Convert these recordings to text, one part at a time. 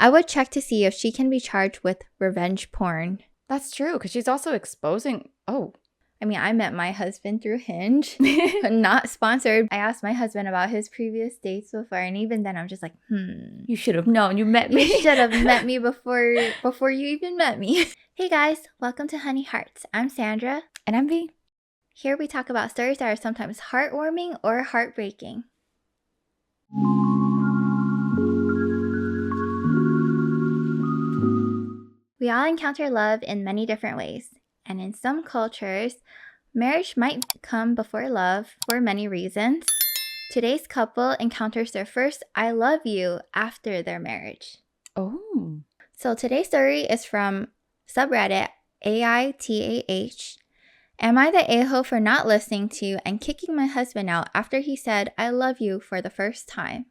I would check to see if she can be charged with revenge porn. That's true, because she's also exposing... Oh. I mean, I met my husband through Hinge, but not sponsored. I asked my husband about his previous dates before, and even then I'm just like, You should have known. You met me. You should have met me before you even met me. Hey guys, welcome to Honey Hearts. I'm Sandra. And I'm V. Here we talk about stories that are sometimes heartwarming or heartbreaking. We all encounter love in many different ways, and in some cultures, marriage might come before love for many reasons. Today's couple encounters their first I love you after their marriage. Oh. So today's story is from subreddit AITA. Am I the a-hole for not listening to and kicking my husband out after he said I love you for the first time?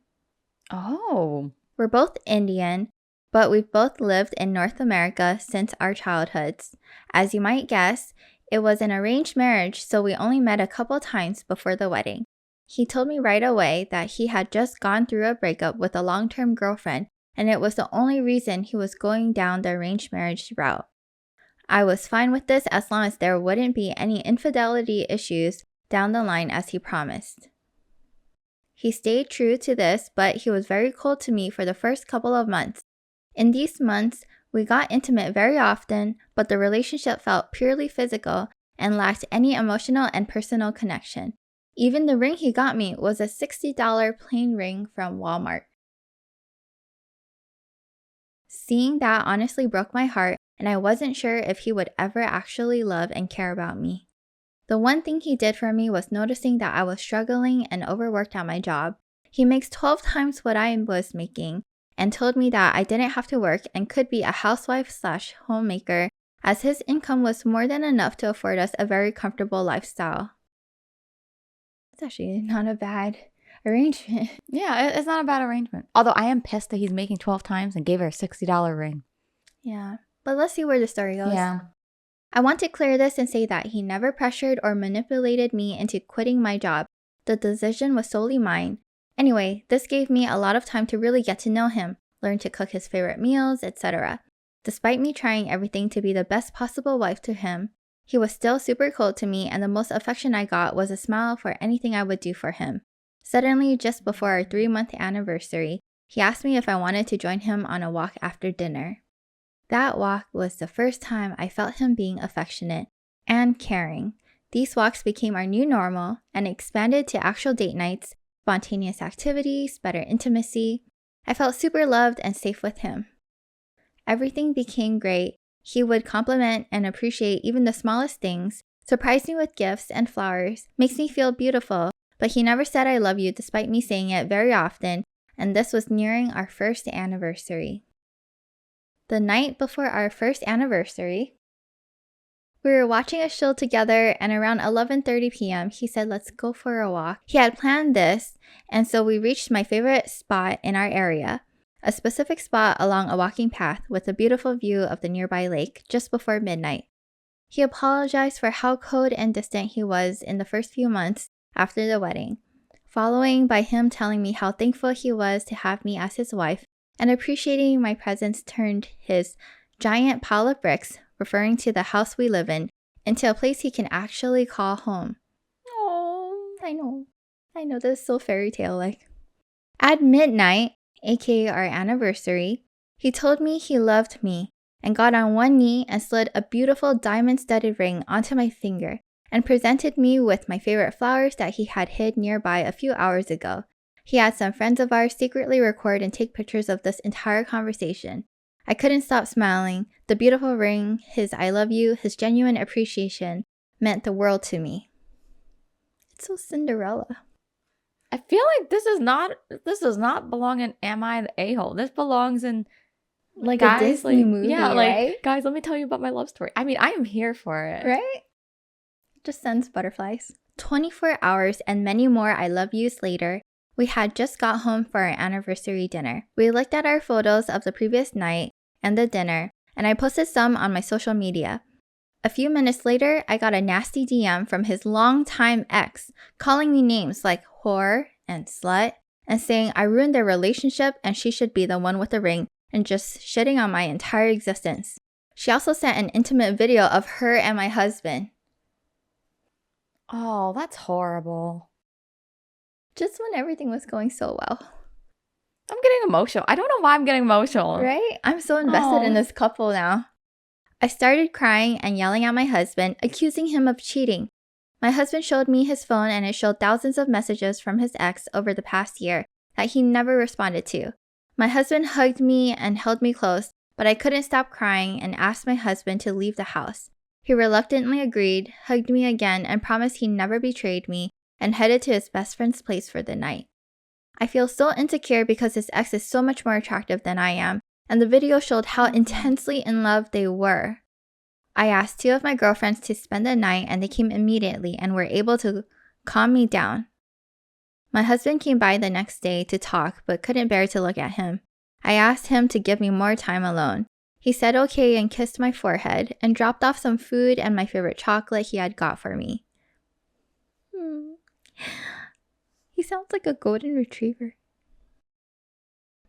Oh. We're both Indian, but we've both lived in North America since our childhoods. As you might guess, it was an arranged marriage, so we only met a couple times before the wedding. He told me right away that he had just gone through a breakup with a long-term girlfriend, and it was the only reason he was going down the arranged marriage route. I was fine with this as long as there wouldn't be any infidelity issues down the line as he promised. He stayed true to this, but he was very cold to me for the first couple of months. In these months, we got intimate very often, but the relationship felt purely physical and lacked any emotional and personal connection. Even the ring he got me was a $60 plain ring from Walmart. Seeing that honestly broke my heart, and I wasn't sure if he would ever actually love and care about me. The one thing he did for me was noticing that I was struggling and overworked at my job. He makes 12 times what I was making, and told me that I didn't have to work and could be a housewife/homemaker as his income was more than enough to afford us a very comfortable lifestyle. It's actually not a bad arrangement. Yeah, it's not a bad arrangement. Although I am pissed that he's making 12 times and gave her a $60 ring. Yeah, but let's see where the story goes. Yeah. I want to clear this and say that he never pressured or manipulated me into quitting my job. The decision was solely mine. Anyway, this gave me a lot of time to really get to know him, learn to cook his favorite meals, etc. Despite me trying everything to be the best possible wife to him, he was still super cold to me, and the most affection I got was a smile for anything I would do for him. Suddenly, just before our 3-month anniversary, he asked me if I wanted to join him on a walk after dinner. That walk was the first time I felt him being affectionate and caring. These walks became our new normal and expanded to actual date nights, spontaneous activities, better intimacy. I felt super loved and safe with him. Everything became great. He would compliment and appreciate even the smallest things, surprise me with gifts and flowers, makes me feel beautiful, but he never said I love you despite me saying it very often, and this was nearing our first anniversary. The night before our first anniversary, we were watching a show together, and around 11:30 p.m., he said, let's go for a walk. He had planned this, and so we reached my favorite spot in our area, a specific spot along a walking path with a beautiful view of the nearby lake just before midnight. He apologized for how cold and distant he was in the first few months after the wedding, following by him telling me how thankful he was to have me as his wife, and appreciating my presence turned his giant pile of bricks, referring to the house we live in, into a place he can actually call home. Oh, I know, this is so fairy tale-like. At midnight, aka our anniversary, he told me he loved me and got on one knee and slid a beautiful diamond-studded ring onto my finger and presented me with my favorite flowers that he had hid nearby a few hours ago. He had some friends of ours secretly record and take pictures of this entire conversation. I couldn't stop smiling. The beautiful ring, his I love you, his genuine appreciation meant the world to me. It's so Cinderella. I feel like this does not belong in Am I the A-hole? This belongs in like guys, a Disney movie, yeah, right? Guys, let me tell you about my love story. I mean, I am here for it. Right? Just sends butterflies. 24 hours and many more I love yous later, we had just got home for our anniversary dinner. We looked at our photos of the previous night and the dinner, and I posted some on my social media. A few minutes later, I got a nasty DM from his longtime ex, calling me names like whore and slut, and saying I ruined their relationship and she should be the one with the ring and just shitting on my entire existence. She also sent an intimate video of her and my husband. Oh, that's horrible. Just when everything was going so well. I'm getting emotional. I don't know why I'm getting emotional. Right? I'm so invested in this couple now. I started crying and yelling at my husband, accusing him of cheating. My husband showed me his phone and it showed thousands of messages from his ex over the past year that he never responded to. My husband hugged me and held me close, but I couldn't stop crying and asked my husband to leave the house. He reluctantly agreed, hugged me again, and promised he never betrayed me, and headed to his best friend's place for the night. I feel so insecure because his ex is so much more attractive than I am, and the video showed how intensely in love they were. I asked 2 of my girlfriends to spend the night and they came immediately and were able to calm me down. My husband came by the next day to talk but couldn't bear to look at him. I asked him to give me more time alone. He said okay and kissed my forehead and dropped off some food and my favorite chocolate he had got for me. He sounds like a golden retriever.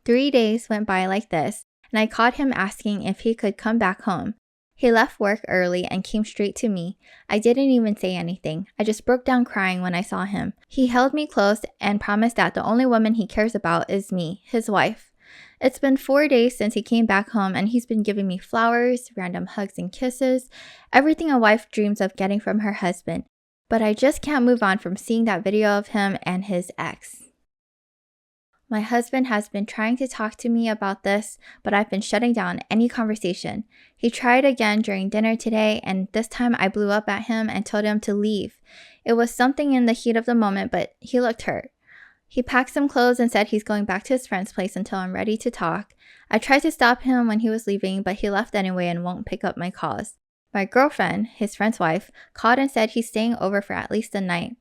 3 days went by like this, and I caught him asking if he could come back home. He left work early and came straight to me. I didn't even say anything. I just broke down crying when I saw him. He held me close and promised that the only woman he cares about is me, his wife. It's been 4 days since he came back home and he's been giving me flowers, random hugs and kisses, everything a wife dreams of getting from her husband. But I just can't move on from seeing that video of him and his ex. My husband has been trying to talk to me about this, but I've been shutting down any conversation. He tried again during dinner today, and this time I blew up at him and told him to leave. It was something in the heat of the moment, but he looked hurt. He packed some clothes and said he's going back to his friend's place until I'm ready to talk. I tried to stop him when he was leaving, but he left anyway and won't pick up my calls. My girlfriend, his friend's wife, called and said he's staying over for at least a night.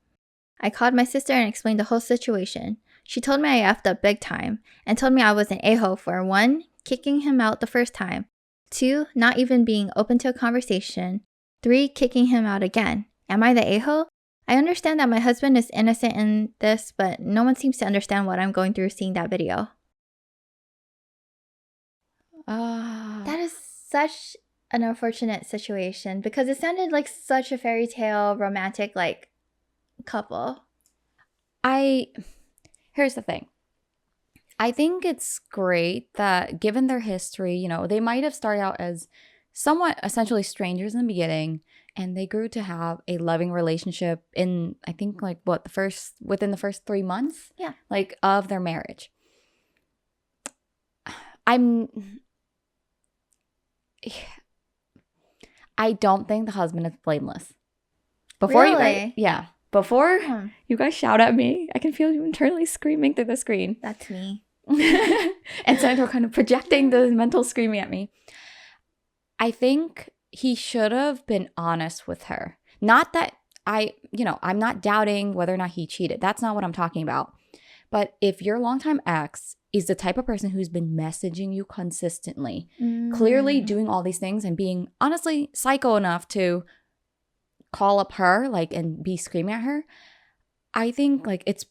I called my sister and explained the whole situation. She told me I effed up big time and told me I was an a-hole for 1, kicking him out the first time, 2, not even being open to a conversation, 3, kicking him out again. Am I the a-hole? I understand that my husband is innocent in this, but no one seems to understand what I'm going through seeing that video. That is such an unfortunate situation because it sounded like such a fairy tale, romantic, couple. Here's the thing. I think it's great that given their history, they might have started out as somewhat essentially strangers in the beginning, and they grew to have a loving relationship in, I think, within the first 3 months, of their marriage. I don't think the husband is blameless. Before Really? Before you guys shout at me, I can feel you internally screaming through the screen. That's me. And Sandra kind of projecting the mental screaming at me. I think he should have been honest with her. Not that I'm not doubting whether or not he cheated. That's not what I'm talking about. But if your longtime ex is the type of person who's been messaging you consistently, clearly doing all these things and being honestly psycho enough to call up her and be screaming at her, I think it's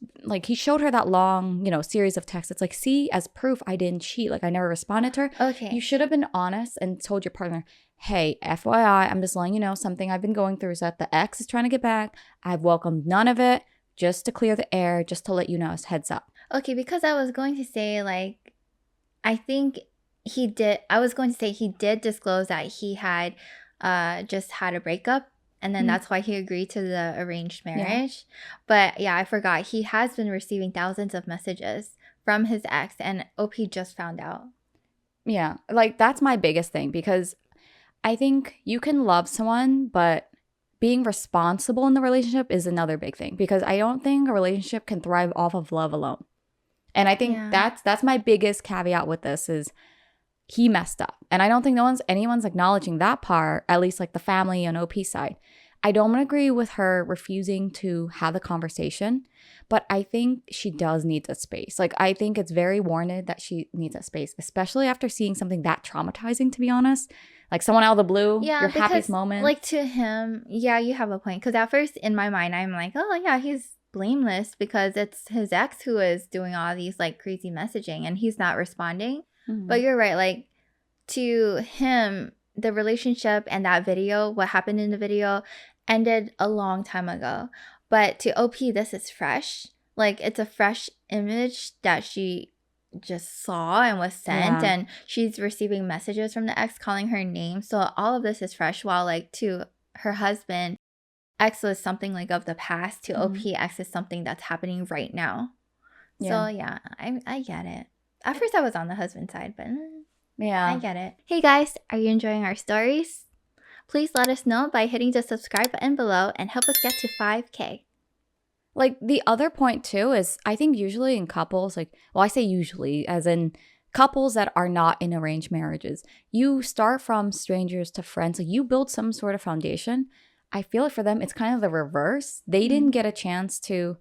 he showed her that long, series of texts. It's see, as proof I didn't cheat. I never responded to her. Okay. You should have been honest and told your partner, hey, FYI, I'm just letting you know something I've been going through is that the ex is trying to get back. I've welcomed none of it, just to clear the air, just to let you know, as heads up. Okay, because I was going to say, I think he did. I was going to say he did disclose that he had just had a breakup. And then that's why he agreed to the arranged marriage. Yeah. But yeah, I forgot. He has been receiving thousands of messages from his ex, and OP just found out. Yeah, that's my biggest thing, because I think you can love someone, but being responsible in the relationship is another big thing, because I don't think a relationship can thrive off of love alone. And I think that's my biggest caveat with this is he messed up. And I don't think anyone's acknowledging that part, at least the family and OP side. I don't agree with her refusing to have the conversation, but I think she does need that space. I think it's very warranted that she needs that space, especially after seeing something that traumatizing, to be honest. Someone out of the blue, your happiest moment. To him, you have a point. Because at first, in my mind, I'm oh yeah, he's blameless because it's his ex who is doing all these crazy messaging and he's not responding. But you're right. Like, to him, the relationship and that video, what happened in the video, ended a long time ago. But to OP, this is fresh. Like, it's a fresh image that she just saw and was sent, and she's receiving messages from the ex calling her name. So all of this is fresh. While like to her husband, X was something like of the past. To OP, X is something that's happening right now. So yeah, I get it. At first I was on the husband side, but I get it. Hey guys, are you enjoying our stories? Please let us know by hitting the subscribe button below and help us get to 5K. Like, the other point too is, I think usually in couples, like, well, I say usually as in couples that are not in arranged marriages, you start from strangers to friends. Like, you build some sort of foundation. I feel like for them, it's kind of the reverse. They didn't get a chance to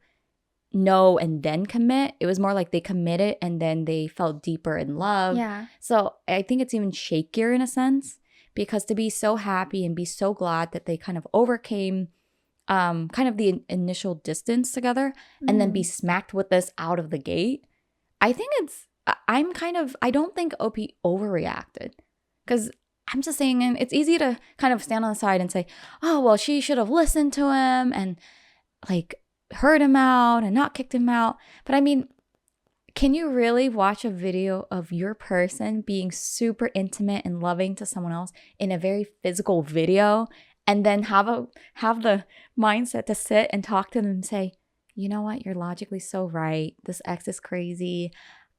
know and then commit. It was more like they committed and then they fell deeper in love. Yeah. So I think it's even shakier in a sense, because to be so happy and be so glad that they kind of overcame kind of the initial distance together and then be smacked with this out of the gate. I think I don't think OP overreacted, because I'm just saying, and it's easy to kind of stand on the side and say, oh, well, she should have listened to him and like heard him out and not kicked him out. But I mean, can you really watch a video of your person being super intimate and loving to someone else in a very physical video and then have the mindset to sit and talk to them and say, you know what, you're logically so right. This ex is crazy.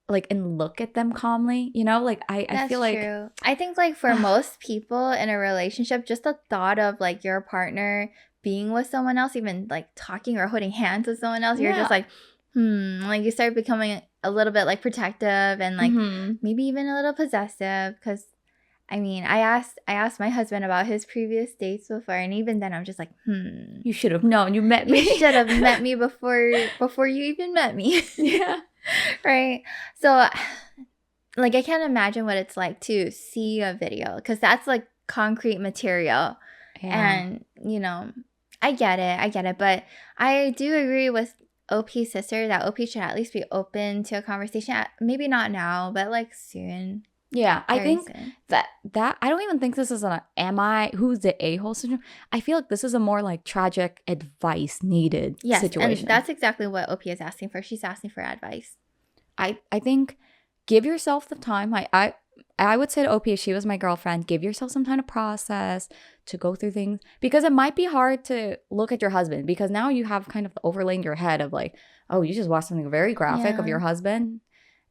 Like, and look at them calmly, you know? Like, I feel like... That's true. I think, like, for most people in a relationship, just the thought of, like, your partner being with someone else, even, like, talking or holding hands with someone else, you're just like, like, you start becoming a little bit, like, protective and, like, maybe even a little possessive, because... I mean, I asked my husband about his previous dates before, and even then I'm just like, You should have known. You met me. You should have met me before you even met me. Yeah. Right? So, like, I can't imagine what it's like to see a video, because that's, like, concrete material. Yeah. And, you know, I get it. But I do agree with OP's sister that OP should at least be open to a conversation. Maybe not now, but, like, soon. Yeah, I think that I don't even think this is who's the a-hole syndrome. I feel like this is a more like tragic advice needed situation. And that's exactly what OP is asking for. She's asking for advice. I think give yourself the time. I would say to OP, if she was my girlfriend, give yourself some time to process, to go through things, because it might be hard to look at your husband, because now you have kind of the overlay in your head of like, oh, you just watched something very graphic of your husband.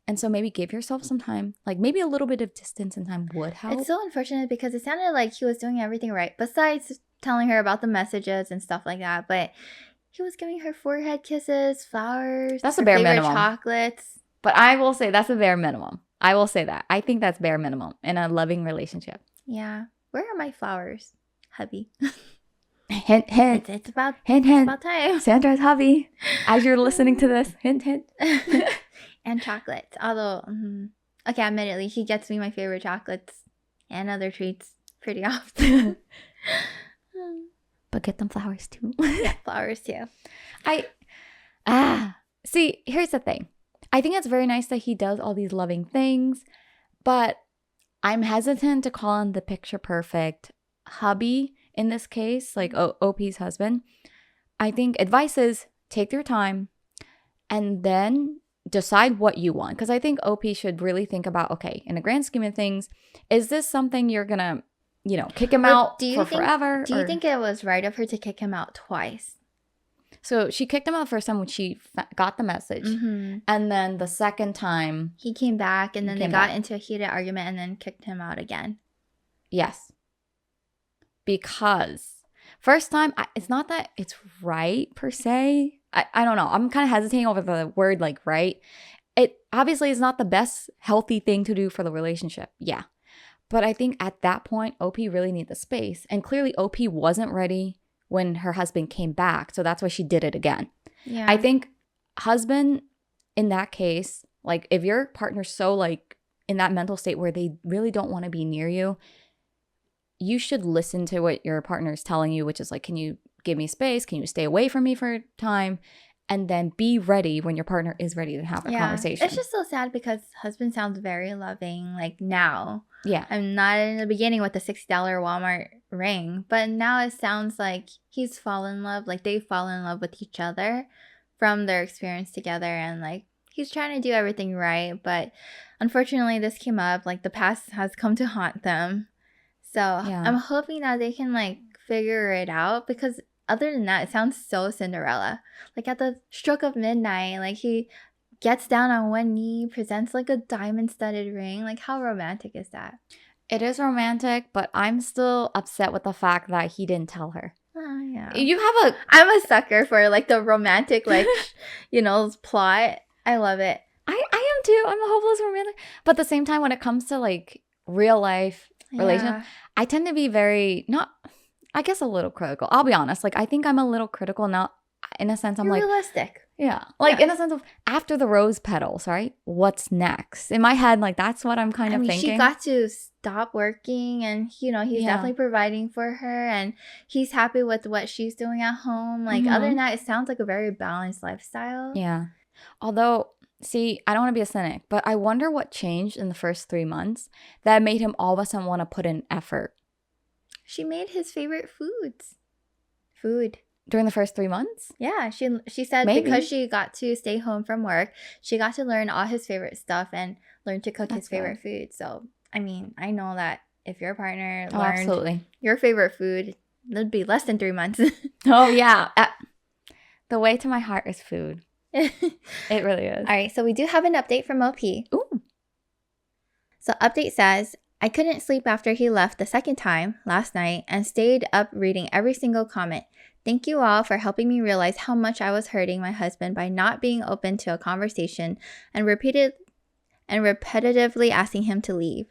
And so maybe give yourself some time, like maybe a little bit of distance and time would help. It's so unfortunate because it sounded like he was doing everything right, besides telling her about the messages and stuff like that. But he was giving her forehead kisses, flowers, that's a bare minimum. Chocolates. But I will say that's a bare minimum. I will say that. I think that's bare minimum in a loving relationship. Yeah. Where are my flowers, hubby? Hint, hint. It's about time. Sandra's hubby. As you're listening to this, hint, hint. And chocolates. Although, okay, admittedly, he gets me my favorite chocolates and other treats pretty often. But get them flowers too. Yeah, flowers too. See, here's the thing. I think it's very nice that he does all these loving things, but I'm hesitant to call him the picture perfect hubby in this case, like OP's husband. I think advice is take your time and then decide what you want. Because I think OP should really think about, okay, in the grand scheme of things, is this something you're going to, kick him out for forever? Do you think it was right of her to kick him out twice? So she kicked him out the first time when she got the message. Mm-hmm. And then the second time, he came back and then they got into a heated argument and then kicked him out again. Yes. Because first time, it's not that it's right per se. I don't know. I'm kind of hesitating over the word like right. It obviously is not the best healthy thing to do for the relationship. Yeah. But I think at that point, OP really needed the space. And clearly OP wasn't ready when her husband came back. So that's why she did it again. Yeah. I think husband, in that case, like if your partner's so like in that mental state where they really don't want to be near you, you should listen to what your partner is telling you, which is like, can you give me space? Can you stay away from me for time? and then be ready when your partner is ready to have a conversation. It's just so sad because husband sounds very loving, like now. Yeah. I'm not in the beginning with the $60 Walmart ring, but now it sounds like he's fallen in love, like they fall in love with each other from their experience together, and like he's trying to do everything right, but unfortunately this came up, like the past has come to haunt them. So I'm hoping that they can like figure it out, because other than that, it sounds so Cinderella. Like at the stroke of midnight, like he gets down on one knee, presents like a diamond-studded ring. Like how romantic is that? It is romantic, but I'm still upset with the fact that he didn't tell her. Oh, yeah. I'm a sucker for like the romantic, like, plot. I love it. I am too. I'm a hopeless romantic. But at the same time, when it comes to like real life relationship, I tend to be very, I guess a little critical. I'll be honest. Like I think I'm a little critical now, in a sense. You're realistic. Yeah. Like in a sense of after the rose petals, right? What's next? In my head, like that's what I'm kind of thinking. She got to stop working, and he's definitely providing for her, and he's happy with what she's doing at home. Like other than that, it sounds like a very balanced lifestyle. Yeah. Although, see, I don't want to be a cynic, but I wonder what changed in the first 3 months that made him all of a sudden want to put in effort. She made his favorite food. During the first 3 months? Yeah, she said because she got to stay home from work, she got to learn all his favorite stuff and learn to cook his favorite food. So, I mean, I know that if your partner learned your favorite food, it'd be less than 3 months. Oh, yeah. The way to my heart is food. It really is. All right, so we do have an update from OP. Ooh. So update says, I couldn't sleep after he left the second time last night and stayed up reading every single comment. Thank you all for helping me realize how much I was hurting my husband by not being open to a conversation and repetitively asking him to leave.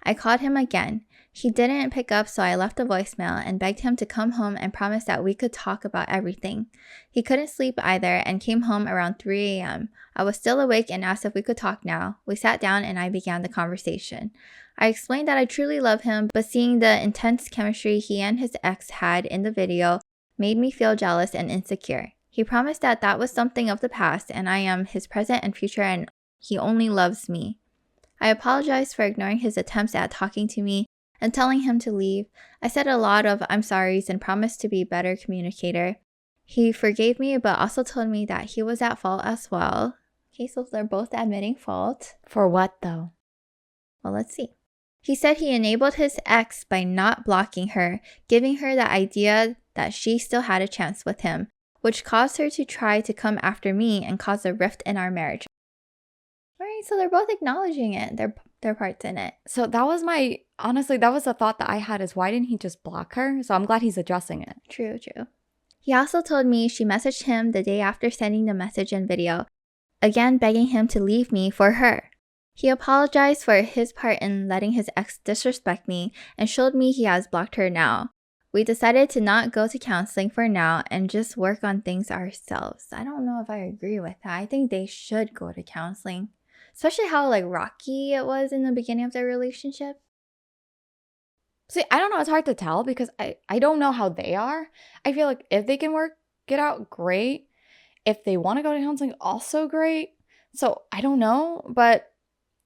I called him again. He didn't pick up, so I left a voicemail and begged him to come home and promised that we could talk about everything. He couldn't sleep either and came home around 3 a.m. I was still awake and asked if we could talk now. We sat down and I began the conversation. I explained that I truly love him, but seeing the intense chemistry he and his ex had in the video made me feel jealous and insecure. He promised that that was something of the past and I am his present and future and he only loves me. I apologized for ignoring his attempts at talking to me and telling him to leave. I said a lot of I'm sorries and promised to be a better communicator. He forgave me but also told me that he was at fault as well. Okay, so they're both admitting fault. For what though? Well, let's see. He said he enabled his ex by not blocking her, giving her the idea that she still had a chance with him, which caused her to try to come after me and cause a rift in our marriage. All right, so they're both acknowledging it, their parts in it. So that was honestly, that was the thought that I had, is why didn't he just block her? So I'm glad he's addressing it. True. He also told me she messaged him the day after sending the message and video, again begging him to leave me for her. He apologized for his part in letting his ex disrespect me and showed me he has blocked her now. We decided to not go to counseling for now and just work on things ourselves. I don't know if I agree with that. I think they should go to counseling, especially how like rocky it was in the beginning of their relationship. See, I don't know. It's hard to tell because I don't know how they are. I feel like if they can work it out, great. If they want to go to counseling, also great. So I don't know, but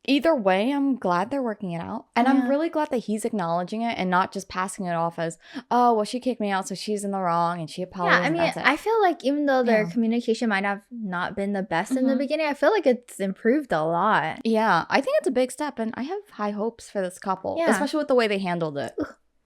either way, I'm glad they're working it out. And I'm really glad that he's acknowledging it and not just passing it off as, oh, well, she kicked me out, so she's in the wrong and she apologized. Yeah, I mean, I feel like even though their communication might have not been the best in the beginning, I feel like it's improved a lot. Yeah, I think it's a big step and I have high hopes for this couple, especially with the way they handled it.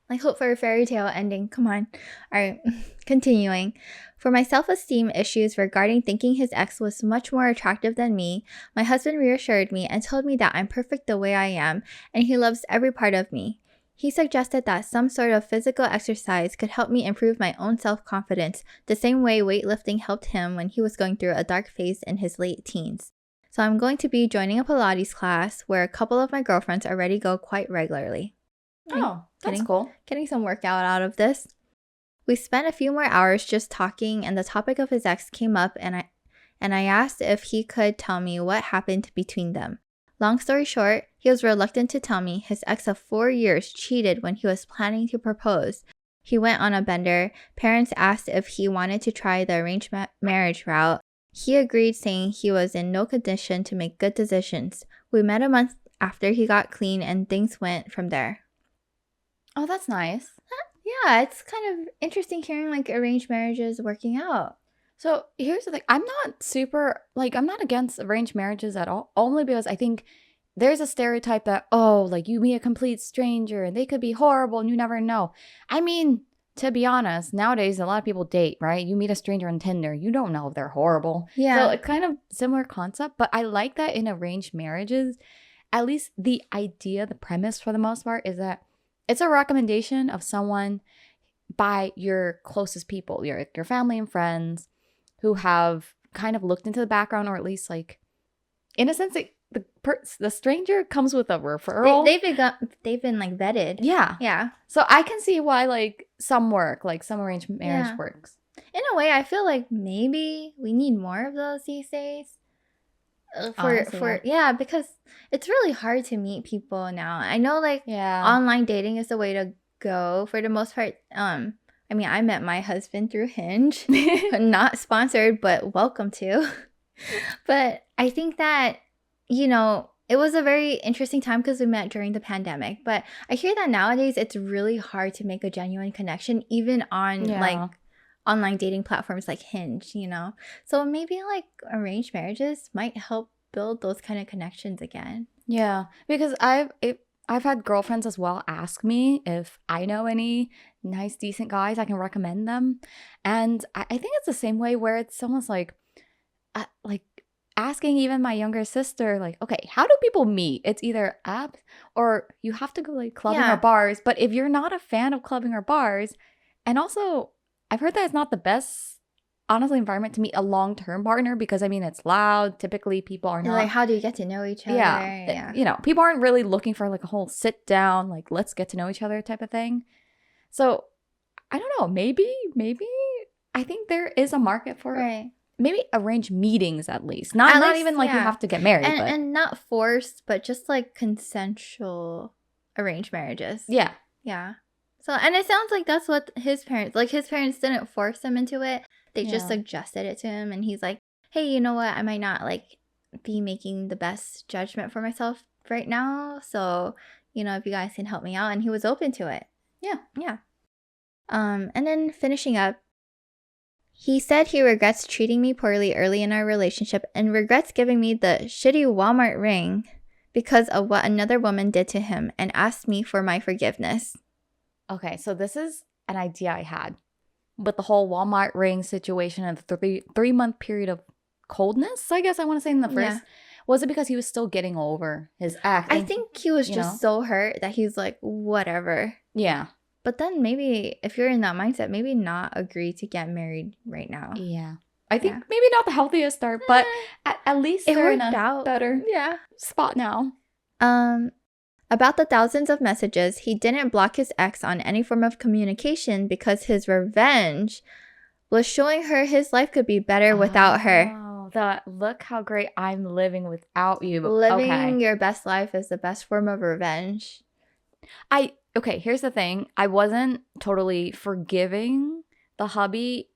Like hope for a fairy tale ending. Come on. All right, continuing. For my self-esteem issues regarding thinking his ex was much more attractive than me, my husband reassured me and told me that I'm perfect the way I am and he loves every part of me. He suggested that some sort of physical exercise could help me improve my own self-confidence the same way weightlifting helped him when he was going through a dark phase in his late teens. So I'm going to be joining a Pilates class where a couple of my girlfriends already go quite regularly. Oh, that's cool. Getting some workout out of this. We spent a few more hours just talking and the topic of his ex came up and I asked if he could tell me what happened between them. Long story short, he was reluctant to tell me his ex of 4 years cheated when he was planning to propose. He went on a bender. Parents asked if he wanted to try the arranged marriage route. He agreed, saying he was in no condition to make good decisions. We met a month after he got clean, and things went from there. Oh, that's nice. Yeah, it's kind of interesting hearing like arranged marriages working out. So here's the thing. I'm not against arranged marriages at all. Only because I think there's a stereotype that, oh, like you meet a complete stranger and they could be horrible and you never know. I mean, to be honest, nowadays a lot of people date, right? You meet a stranger on Tinder, you don't know if they're horrible. Yeah. So it's kind of similar concept, but I like that in arranged marriages, at least the idea, the premise for the most part is that it's a recommendation of someone by your closest people, your family and friends who have kind of looked into the background, or at least like, in a sense, the stranger comes with a referral. They've been like vetted. Yeah. Yeah. So I can see why like some work, like some arranged marriage works. In a way, I feel like maybe we need more of those these days. Because it's really hard to meet people now. I know like online dating is the way to go for the most part. I mean, I met my husband through Hinge. Not sponsored, but welcome to. But I think that, you know, it was a very interesting time because we met during the pandemic. But I hear that nowadays it's really hard to make a genuine connection, even on like online dating platforms like Hinge, you know? So maybe like arranged marriages might help build those kind of connections again. Yeah, because I've had girlfriends as well ask me if I know any nice, decent guys I can recommend them. And I think it's the same way where it's almost like asking even my younger sister, like, okay, how do people meet? It's either apps or you have to go like clubbing or bars. But if you're not a fan of clubbing or bars, and also I've heard that it's not the best, honestly, environment to meet a long-term partner because, I mean, it's loud. Typically, people are not. Like, how do you get to know each other? Yeah. You know, people aren't really looking for like a whole sit down, like, let's get to know each other type of thing. So, I don't know. Maybe I think there is a market for maybe arrange meetings at least. Not even like you have to get married. And not forced, but just like consensual arranged marriages. Yeah. Yeah. So, and it sounds like that's what his parents didn't force him into it. They just suggested it to him. And he's like, hey, you know what? I might not like be making the best judgment for myself right now. So, you know, if you guys can help me out. And he was open to it. Yeah. Yeah. And then finishing up, he said he regrets treating me poorly early in our relationship and regrets giving me the shitty Walmart ring because of what another woman did to him and asked me for my forgiveness. Okay, so this is an idea I had with the whole Walmart ring situation and the 3-month period of coldness, I guess I want to say in the first. Yeah. Was it because he was still getting over his ex? I think he was just so hurt that he's like, whatever. Yeah. But then maybe if you're in that mindset, maybe not agree to get married right now. Yeah. I think maybe not the healthiest start, but at least they're in a better spot now. About the thousands of messages, he didn't block his ex on any form of communication because his revenge was showing her his life could be better without her. Look how great I'm living without you. Living your best life is the best form of revenge. Okay, here's the thing. I wasn't totally forgiving the hubby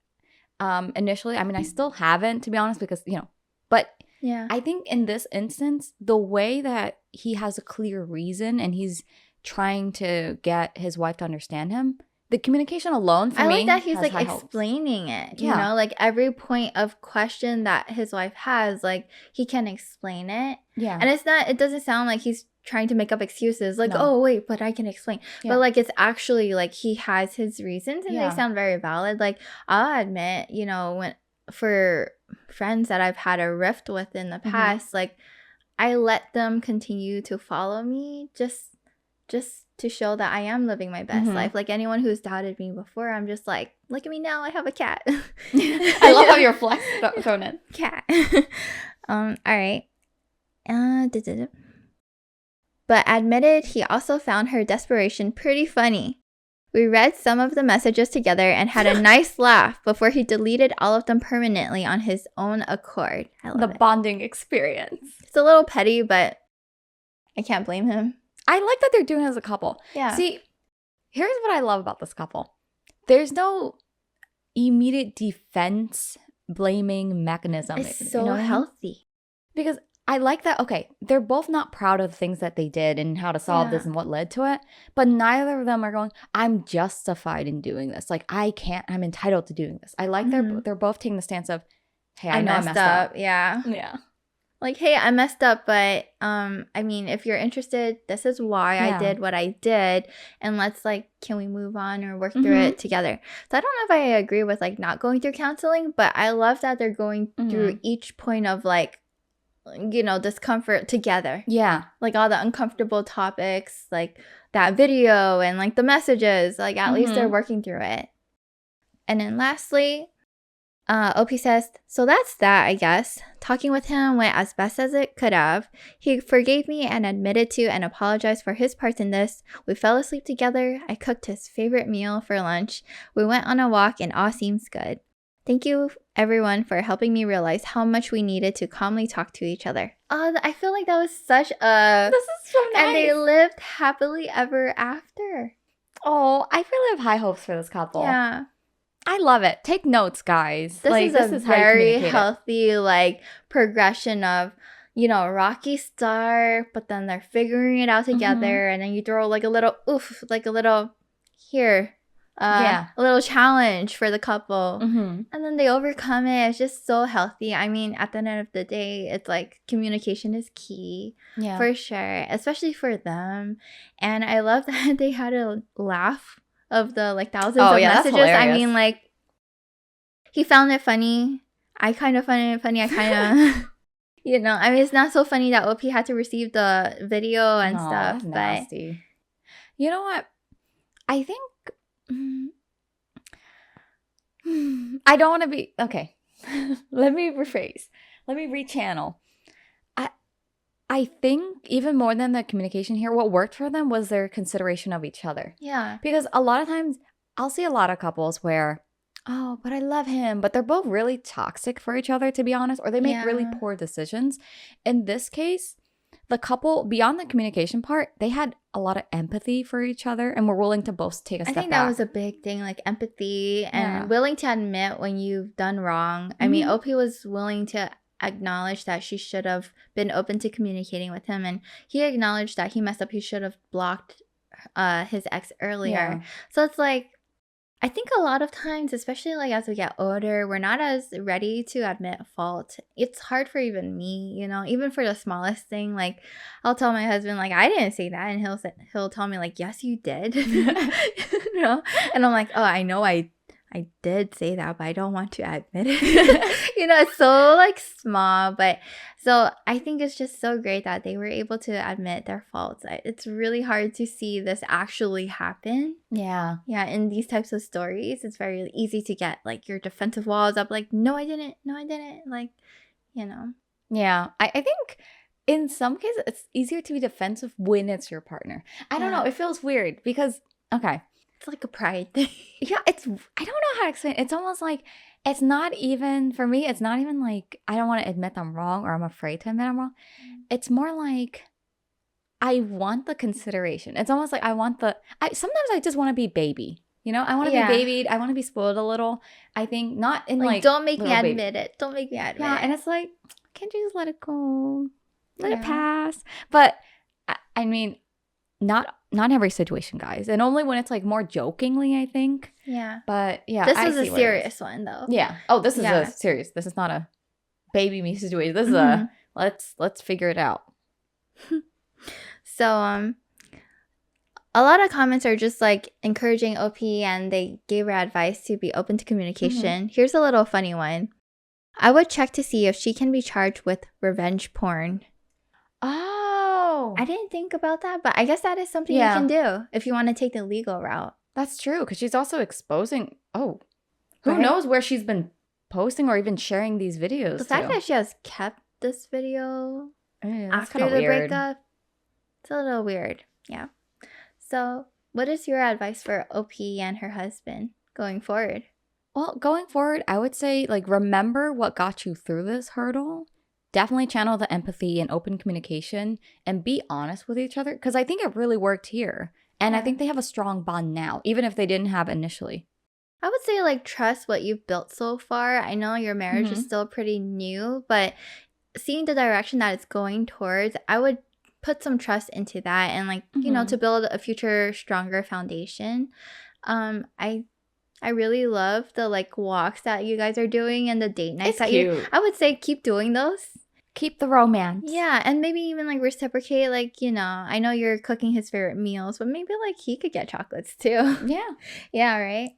initially. I mean, I still haven't, to be honest, because, you know, but yeah, I think in this instance, the way that he has a clear reason and he's trying to get his wife to understand him, the communication alone for me, I like that he's like explaining it, you know, like every point of question that his wife has, like he can explain it. Yeah. And it doesn't sound like he's trying to make up excuses like, oh wait, but I can explain. But like it's actually like he has his reasons and they sound very valid. Like I'll admit, you know, when for friends that I've had a rift with in the past, like I let them continue to follow me just to show that I am living my best life. Like anyone who's doubted me before, I'm just like, look at me now, I have a cat. I love how you're flex thrown in. Cat. All right. But admitted he also found her desperation pretty funny. We read some of the messages together and had a nice laugh before he deleted all of them permanently on his own accord. I love it. Bonding experience. It's a little petty, but I can't blame him. I like that they're doing it as a couple. Yeah. See, here's what I love about this couple. There's no immediate defense blaming mechanism. It's so you know what I mean? healthy. Because I like that, okay, they're both not proud of the things that they did and how to solve this and what led to it, but neither of them are going, I'm justified in doing this. Like, I'm entitled to doing this. I like they're both taking the stance of, hey, I know I messed up. Yeah. Yeah. Like, hey, I messed up, but I mean, if you're interested, this is why I did what I did, and let's like, can we move on or work through it together? So I don't know if I agree with like not going through counseling, but I love that they're going through each point of like, you know, discomfort together. Yeah. Like all the uncomfortable topics, like that video and like the messages, like at least they're working through it. And then lastly, OP says, so that's that, I guess. Talking with him went as best as it could have. He forgave me and admitted to and apologized for his part in this. We fell asleep together. I cooked his favorite meal for lunch. We went on a walk and all seems good. Thank you, everyone, for helping me realize how much we needed to calmly talk to each other. I feel like that was such a... This is so nice. And they lived happily ever after. Oh, I really have high hopes for this couple. Yeah. I love it. Take notes, guys. This is a very healthy, like, progression of, you know, rocky start, but then they're figuring it out together, and then you throw, like, a little oof, like a little here. A little challenge for the couple. And then they overcome it. It's just so healthy. I mean, at the end of the day, it's like communication is key for sure, especially for them. And I love that they had a laugh of the like thousands of messages. I mean, like, he found it funny. I kind of found it funny. I kind of, you know, I mean, it's not so funny that OP had to receive the video and stuff. That's nasty. You know what? I think I don't want to be okay. Let me rephrase. Let me rechannel. I think even more than the communication here, what worked for them was their consideration of each other. Yeah. Because a lot of times I'll see a lot of couples where, oh, but I love him, but they're both really toxic for each other, to be honest, or they make really poor decisions. In this case, the couple, beyond the communication part, they had a lot of empathy for each other and were willing to both take a step back. I think that was a big thing, like empathy and willing to admit when you've done wrong. I mean, OP was willing to acknowledge that she should have been open to communicating with him, and he acknowledged that he messed up. He should have blocked his ex earlier. So it's like, I think a lot of times, especially like as we get older, we're not as ready to admit fault. It's hard for even me, you know, even for the smallest thing. Like, I'll tell my husband, like, I didn't say that, and he'll tell me, like, yes, you did. You know, and I'm like, oh, I know I did say that, but I don't want to admit it. You know, it's so like small, but so I think it's just so great that they were able to admit their faults. It's really hard to see this actually happen. Yeah, in these types of stories, it's very easy to get like your defensive walls up, like, no, I didn't, like, you know. Yeah, I think in some cases it's easier to be defensive when it's your partner. I don't know, it feels weird because, okay, it's like a pride thing. Yeah, I don't know how to explain it. It's almost like, it's not even, for me, it's not even like I don't want to admit I'm wrong or I'm afraid to admit I'm wrong. It's more like I want the consideration. It's almost like sometimes I just want to be baby. You know, I want to be babied. I want to be spoiled a little. I think not in like don't make me admit it. Don't make me admit it. Yeah, and it's like, can't you just let it go? Let it pass. But I mean, not in every situation, guys, and only when it's like more jokingly, I think. Yeah. But yeah, this is a serious one though. Yeah. Oh, this is a serious. This is not a baby me situation. This is a let's figure it out. So a lot of comments are just like encouraging OP, and they gave her advice to be open to communication. Here's a little funny one. I would check to see if she can be charged with revenge porn. Oh, I didn't think about that, but I guess that is something you can do if you want to take the legal route. That's true, because she's also exposing, who knows where she's been posting or even sharing these videos. The fact that she has kept this video after the weird. breakup, it's a little weird. Yeah. So what is your advice for OP and her husband going forward? Well, going forward, I would say, like, remember what got you through this hurdle. Definitely channel the empathy and open communication and be honest with each other, because I think it really worked here. And I think they have a strong bond now, even if they didn't have initially. I would say like trust what you've built so far. I know your marriage is Mhm. still pretty new, but seeing the direction that it's going towards, I would put some trust into that and like, to Mhm. build a future stronger foundation. I really love the like walks that you guys are doing and the date nights It's that you cute. I would say keep doing those. Keep the romance. Yeah, and maybe even like reciprocate, like, I know you're cooking his favorite meals, but maybe like he could get chocolates too. Yeah. Yeah, right?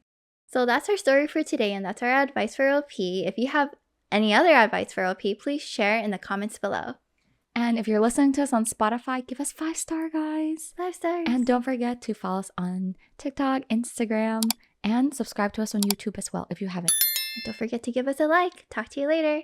So that's our story for today, and that's our advice for LP. If you have any other advice for LP, please share in the comments below. And if you're listening to us on Spotify, give us 5-star, guys. 5 stars. And don't forget to follow us on TikTok, Instagram, and subscribe to us on YouTube as well if you haven't. And don't forget to give us a like. Talk to you later.